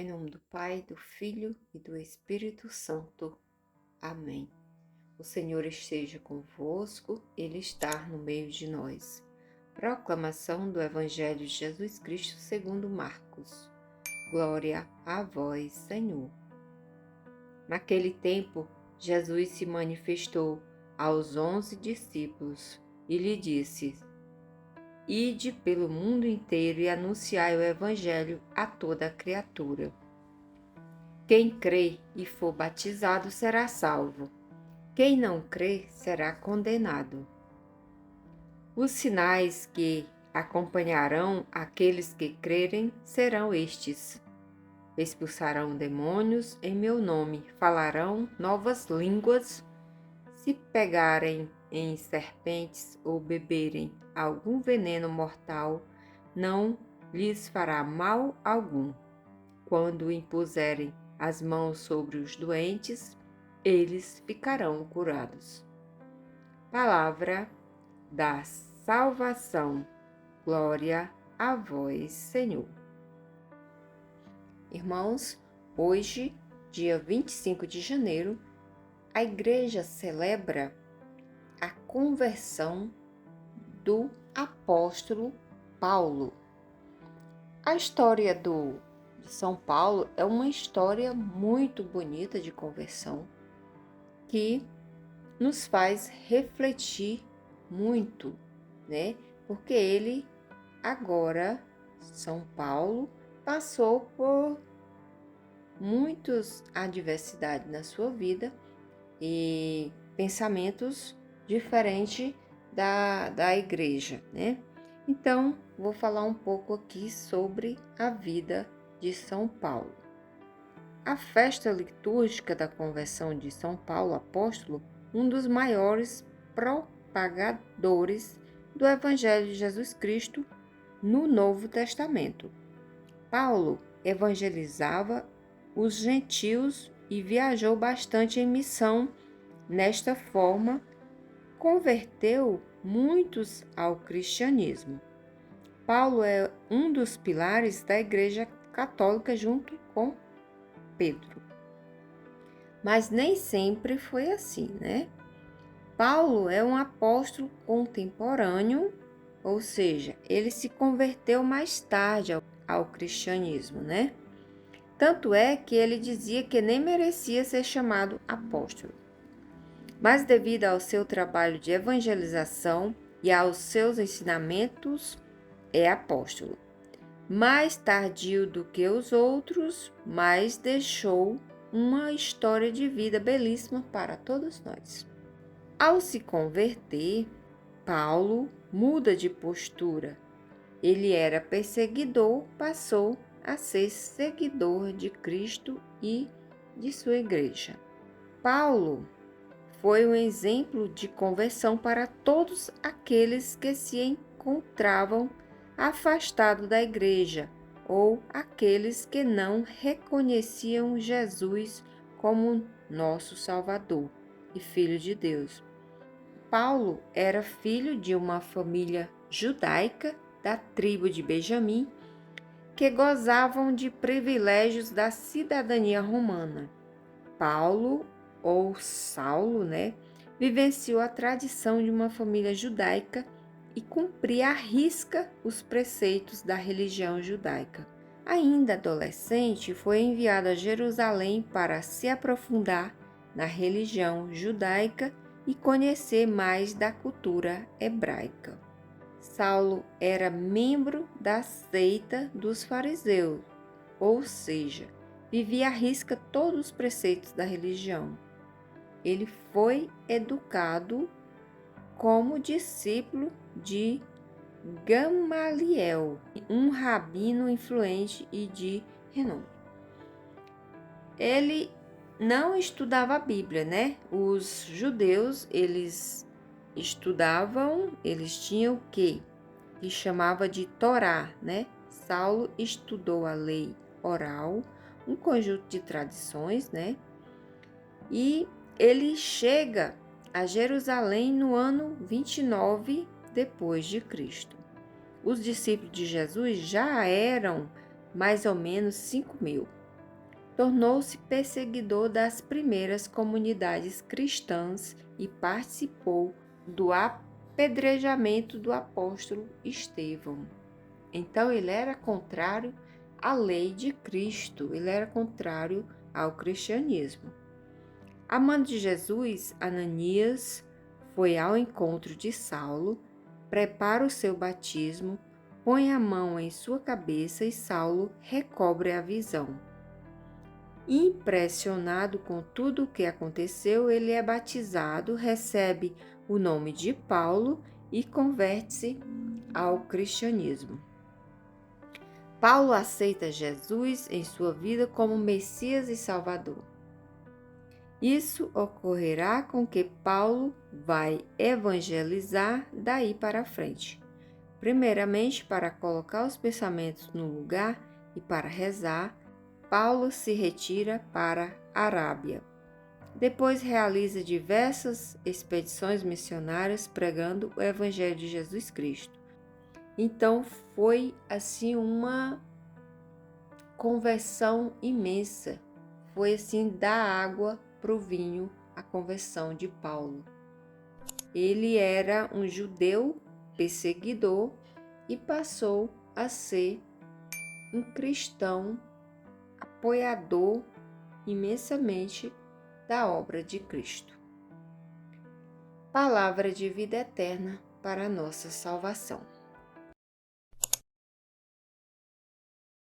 Em nome do Pai, do Filho e do Espírito Santo. Amém. O Senhor esteja convosco, Ele está no meio de nós. Proclamação do Evangelho de Jesus Cristo segundo Marcos. Glória a vós, Senhor. Naquele tempo, Jesus se manifestou aos 11 discípulos e lhe disse: Ide pelo mundo inteiro e anunciai o Evangelho a toda a criatura. Quem crê e for batizado será salvo. Quem não crê será condenado. Os sinais que acompanharão aqueles que crerem serão estes: expulsarão demônios em meu nome, falarão novas línguas, se pegarem em serpentes ou beberem algum veneno mortal, não lhes fará mal algum. Quando impuserem as mãos sobre os doentes, eles ficarão curados. Palavra da salvação. Glória a vós, Senhor. Irmãos, hoje, dia 25 de janeiro, a Igreja celebra a conversão do apóstolo Paulo. A história de São Paulo é uma história muito bonita de conversão que nos faz refletir muito, né? Porque ele agora, São Paulo, passou por muitas adversidades na sua vida e pensamentos diferentes da igreja, né? Então, vou falar um pouco aqui sobre a vida de São Paulo. A festa litúrgica da conversão de São Paulo apóstolo, um dos maiores propagadores do Evangelho de Jesus Cristo no Novo Testamento. Paulo evangelizava os gentios e viajou bastante em missão. Nesta forma, converteu muitos ao cristianismo. Paulo é um dos pilares da Igreja Católica junto com Pedro. Mas nem sempre foi assim, né? Paulo é um apóstolo contemporâneo, ou seja, ele se converteu mais tarde ao cristianismo, né? Tanto é que ele dizia que nem merecia ser chamado apóstolo. Mas devido ao seu trabalho de evangelização e aos seus ensinamentos, é apóstolo. Mais tardio do que os outros, mas deixou uma história de vida belíssima para todos nós. Ao se converter, Paulo muda de postura. Ele era perseguidor, passou a ser seguidor de Cristo e de sua igreja. Paulo foi um exemplo de conversão para todos aqueles que se encontravam afastados da igreja ou aqueles que não reconheciam Jesus como nosso Salvador e Filho de Deus. Paulo era filho de uma família judaica da tribo de Benjamim que gozavam de privilégios da cidadania romana. Paulo, ou Saulo, vivenciou a tradição de uma família judaica e cumpria à risca os preceitos da religião judaica. Ainda adolescente, foi enviado a Jerusalém para se aprofundar na religião judaica e conhecer mais da cultura hebraica. Saulo era membro da seita dos fariseus, ou seja, vivia à risca todos os preceitos da religião. Ele foi educado como discípulo de Gamaliel, um rabino influente e de renome. Ele não estudava a Bíblia, Os judeus, eles estudavam, eles tinham o quê? Que chamava de Torá, Saulo estudou a lei oral, um conjunto de tradições, E ele chega a Jerusalém no ano 29 depois de Cristo. Os discípulos de Jesus já eram mais ou menos 5.000. tornou-se perseguidor das primeiras comunidades cristãs e participou do apedrejamento do apóstolo Estevão. Então, ele era contrário à lei de Cristo, ele era contrário ao cristianismo. Amando de Jesus, Ananias foi ao encontro de Saulo, prepara o seu batismo, põe a mão em sua cabeça e Saulo recobre a visão. Impressionado com tudo o que aconteceu, ele é batizado, recebe o nome de Paulo e converte-se ao cristianismo. Paulo aceita Jesus em sua vida como Messias e Salvador. Isso ocorrerá com que Paulo vai evangelizar daí para frente. Primeiramente, para colocar os pensamentos no lugar e para rezar, Paulo se retira para a Arábia. Depois realiza diversas expedições missionárias pregando o Evangelho de Jesus Cristo. Então foi assim uma conversão imensa. Foi assim da água para o vinho a conversão de Paulo. Ele era um judeu perseguidor e passou a ser um cristão apoiador imensamente da obra de Cristo. Palavra de vida eterna para a nossa salvação.